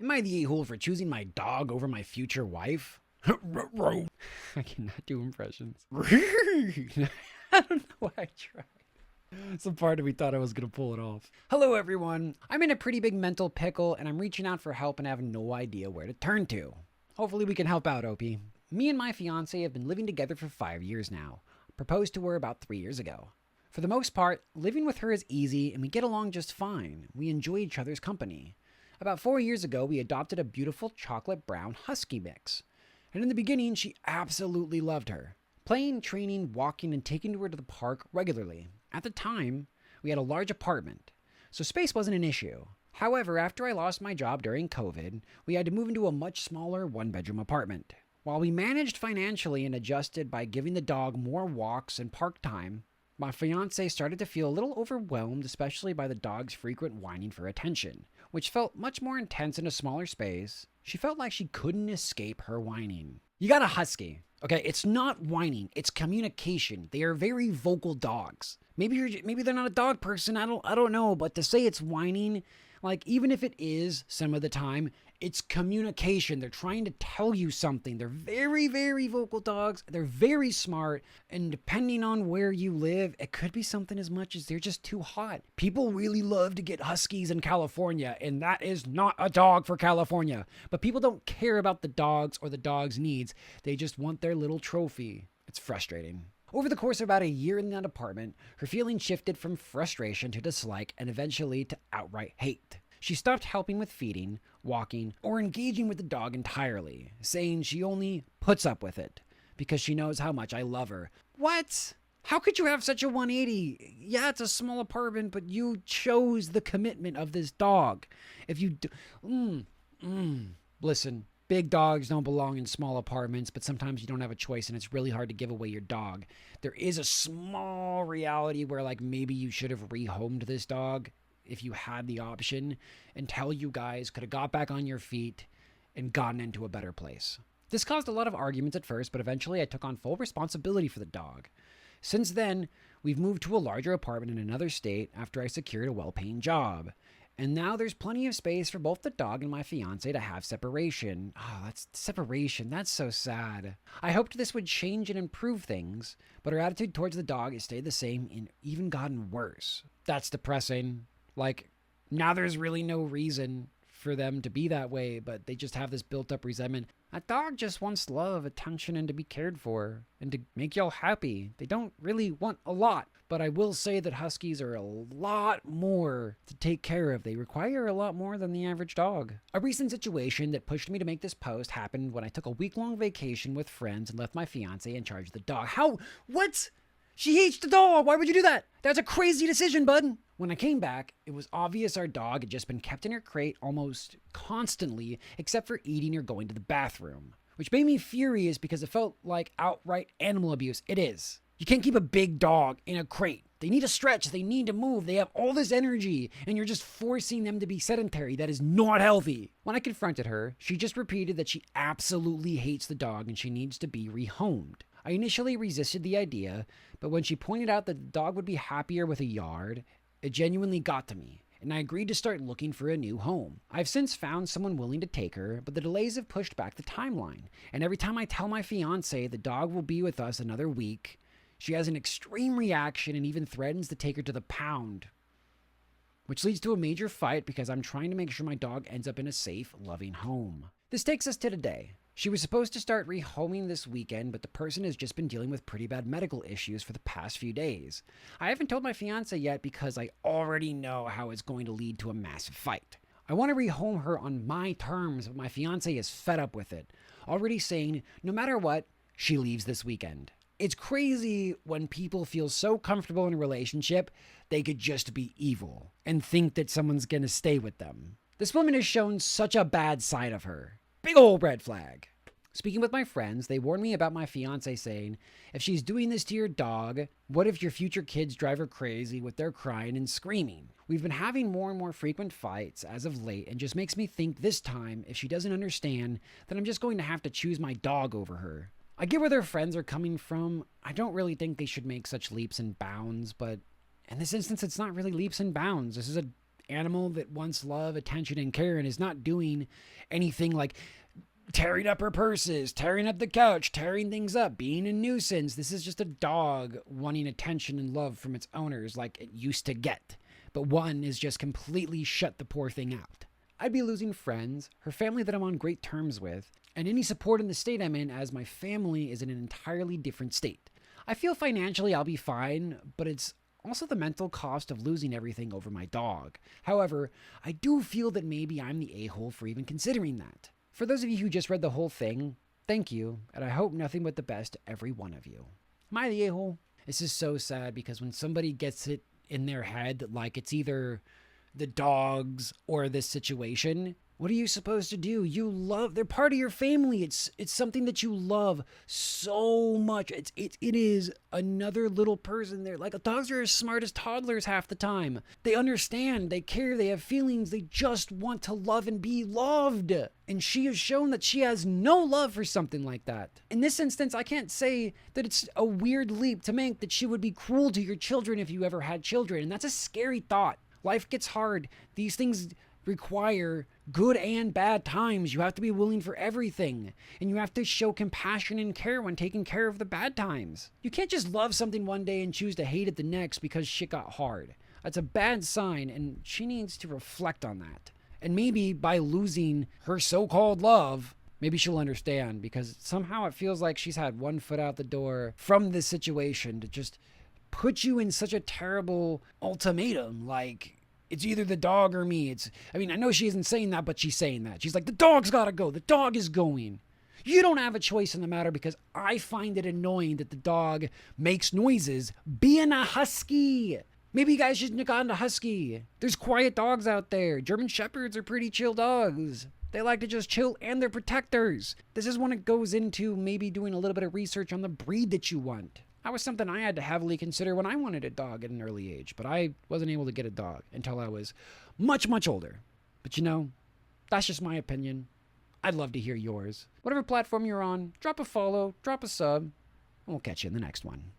Am I the a-hole for choosing my dog over my future wife? I cannot do impressions. I don't know why I tried. Some part of me thought I was going to pull it off. Hello, everyone. I'm in a pretty big mental pickle, and I'm reaching out for help and have no idea where to turn to. Hopefully we can help out, Opie. Me and my fiance have been living together for 5 years now. Proposed to her about 3 years ago. For the most part, living with her is easy, and we get along just fine. We enjoy each other's company. About 4 years ago, we adopted a beautiful chocolate brown husky mix. And in the beginning, she absolutely loved her. Playing, training, walking, and taking her to the park regularly. At the time, we had a large apartment, so space wasn't an issue. However, after I lost my job during COVID, we had to move into a much smaller one-bedroom apartment. While we managed financially and adjusted by giving the dog more walks and park time, my fiance started to feel a little overwhelmed, especially by the dog's frequent whining for attention, which felt much more intense in a smaller space. She felt like she couldn't escape her whining. You got a husky. Okay, it's not whining, it's communication. They are very vocal dogs. Maybe they're not a dog person, I don't know, but to say it's whining, like even if it is some of the time, it's communication. They're trying to tell you something. They're very, very vocal dogs. They're very smart, and depending on where you live, it could be something as much as they're just too hot. People really love to get huskies in California, and that is not a dog for California. But people don't care about the dogs or the dog's needs. They just want their little trophy. It's frustrating. Over the course of about a year in that apartment, her feelings shifted from frustration to dislike and eventually to outright hate. She stopped helping with feeding, walking, or engaging with the dog entirely, saying she only puts up with it because she knows how much I love her. What? How could you have such a 180? Yeah, it's a small apartment, but you chose the commitment of this dog. If you do... Listen, big dogs don't belong in small apartments, but sometimes you don't have a choice and it's really hard to give away your dog. There is a small reality where like maybe you should have rehomed this dog if you had the option until you guys could have got back on your feet and gotten into a better place. This caused a lot of arguments at first, but eventually I took on full responsibility for the dog. Since then, we've moved to a larger apartment in another state after I secured a well-paying job. And now there's plenty of space for both the dog and my fiance to have separation. Oh, that's separation. That's so sad. I hoped this would change and improve things, but her attitude towards the dog has stayed the same and even gotten worse. That's depressing. Like, now there's really no reason for them to be that way, but they just have this built-up resentment. A dog just wants love, attention, and to be cared for, and to make y'all happy. They don't really want a lot, but I will say that huskies are a lot more to take care of. They require a lot more than the average dog. A recent situation that pushed me to make this post happened when I took a week-long vacation with friends and left my fiance in charge of the dog. How? What? She hates the dog. Why would you do that? That's a crazy decision, bud. When I came back, it was obvious our dog had just been kept in her crate almost constantly, except for eating or going to the bathroom, which made me furious because it felt like outright animal abuse. It is. You can't keep a big dog in a crate. They need to stretch. They need to move. They have all this energy, and you're just forcing them to be sedentary. That is not healthy. When I confronted her, she just repeated that she absolutely hates the dog and she needs to be rehomed. I initially resisted the idea, but when she pointed out that the dog would be happier with a yard, it genuinely got to me, and I agreed to start looking for a new home. I've since found someone willing to take her, but the delays have pushed back the timeline, and every time I tell my fiance the dog will be with us another week, she has an extreme reaction and even threatens to take her to the pound, which leads to a major fight because I'm trying to make sure my dog ends up in a safe, loving home. This takes us to today. She was supposed to start rehoming this weekend, but the person has just been dealing with pretty bad medical issues for the past few days. I haven't told my fiance yet because I already know how it's going to lead to a massive fight. I want to rehome her on my terms, but my fiance is fed up with it, already saying no matter what, she leaves this weekend. It's crazy when people feel so comfortable in a relationship, they could just be evil and think that someone's going to stay with them. This woman has shown such a bad side of her. Big old red flag. Speaking with my friends, they warned me about my fiance saying, if she's doing this to your dog, what if your future kids drive her crazy with their crying and screaming? We've been having more and more frequent fights as of late and just makes me think this time, if she doesn't understand, then I'm just going to have to choose my dog over her. I get where their friends are coming from. I don't really think they should make such leaps and bounds, but in this instance, it's not really leaps and bounds. This is an animal that wants love, attention, and care and is not doing anything like tearing up her purses, tearing up the couch, tearing things up, being a nuisance. This is just a dog wanting attention and love from its owners like it used to get. But one is just completely shut the poor thing out. I'd be losing friends, her family that I'm on great terms with, and any support in the state I'm in, as my family is in an entirely different state. I feel financially I'll be fine, but it's also the mental cost of losing everything over my dog. However, I do feel that maybe I'm the a-hole for even considering that. For those of you who just read the whole thing, thank you, and I hope nothing but the best to every one of you. Am I the a-hole? This is so sad because when somebody gets it in their head that like it's either the dogs or this situation, what are you supposed to do? They're part of your family. It's something that you love so much. It is another little person there. Like, dogs are as smart as toddlers half the time. They understand, they care, they have feelings. They just want to love and be loved. And she has shown that she has no love for something like that. In this instance, I can't say that it's a weird leap to make that she would be cruel to your children if you ever had children. And that's a scary thought. Life gets hard. These things require good and bad times. You have to be willing for everything. And you have to show compassion and care when taking care of the bad times. You can't just love something one day and choose to hate it the next because shit got hard. That's a bad sign, and she needs to reflect on that. And maybe by losing her so-called love, maybe she'll understand, because somehow it feels like she's had one foot out the door from this situation to just put you in such a terrible ultimatum. Like, it's either the dog or me. I know she isn't saying that, but she's saying that. She's like, the dog's gotta go. The dog is going. You don't have a choice in the matter because I find it annoying that the dog makes noises being a husky. Maybe you guys shouldn't have gotten a husky. There's quiet dogs out there. German Shepherds are pretty chill dogs. They like to just chill, and they're protectors. This is when it goes into maybe doing a little bit of research on the breed that you want. That was something I had to heavily consider when I wanted a dog at an early age, but I wasn't able to get a dog until I was much, much older. But that's just my opinion. I'd love to hear yours. Whatever platform you're on, drop a follow, drop a sub, and we'll catch you in the next one.